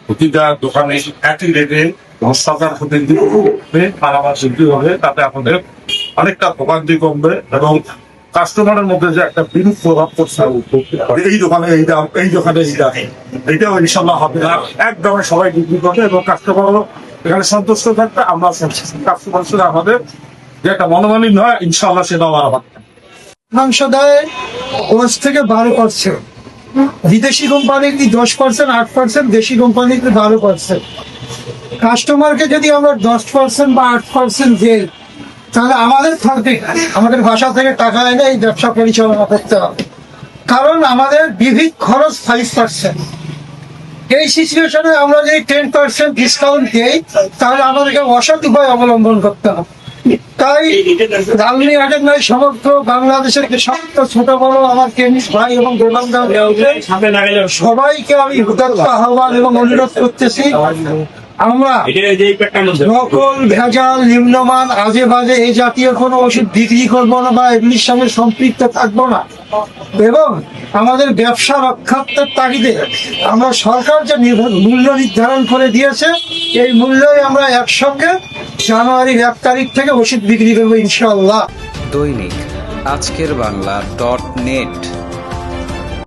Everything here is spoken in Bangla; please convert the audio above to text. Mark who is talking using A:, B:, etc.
A: প্রতিটা দোকানে একই রেটে সরকার প্রতিনিধি মালামাল বিক্রি হবে, তাতে আমাদের অনেকটা ভোগান্তি কমবে এবং কাস্টমারের মধ্যে যে একটা বিরূপ প্রভাব পড়ছে এই দোকানে এই দাম, এই দোকানে এই দাম, এটাও ইনশাল্লাহ হবে না। একদমে সবাই বিক্রি করবে এবং কাস্টমারও এখানে সন্তুষ্ট থাকবে। আমরা কাস্টমার সাথে আমাদের যে একটা মনোমালিন্য হয় ইনশাল্লাহ সেটাও আর হবে।
B: মাংস দেয় 10 থেকে 12%, বিদেশি কোম্পানি 10%, 8%, দেশি কোম্পানি 12%। কাস্টমারকে যদি আমরা 10% বা 8% দিই, তাহলে আমাদের থাকবে, আমাদের ভাষা থেকে টাকা এনে এই ব্যবসা পরিচালনা করতে হবে। কারণ আমাদের বিবিধ খরচ 5%। এই সিচুয়েশনে আমরা যদি 10% ডিসকাউন্ট দিই, তাহলে আমাদেরকে অসৎ উপায় অবলম্বন করতে হবে। তাই রামনীহাটের নয়, সমগ্র বাংলাদেশের যে সমস্ত ছোট বড় আমার কেমিস্ট ভাই এবং দোকানদার সবাইকে আমি উদাত্ত আহ্বান এবং অনুরোধ করতেছি, আমরা নকল, ভেজাল, নিম্নমান, আজে বাজে এই জাতীয় কোনো ওষুধ বিক্রি করবো না বা এগুলির সঙ্গে সম্পৃক্ত থাকবো না। এবং আমাদের ব্যবসা রক্ষার্থের তাগিদে আমরা সরকার যে মূল্য নির্ধারণ করে দিয়েছে, এই মূল্যই আমরা একসঙ্গে জানুয়ারির 1 তারিখ থেকে ওষুধ বিক্রি করবো ইনশাআল্লাহ।
C: দৈনিক আজকের বাংলা .net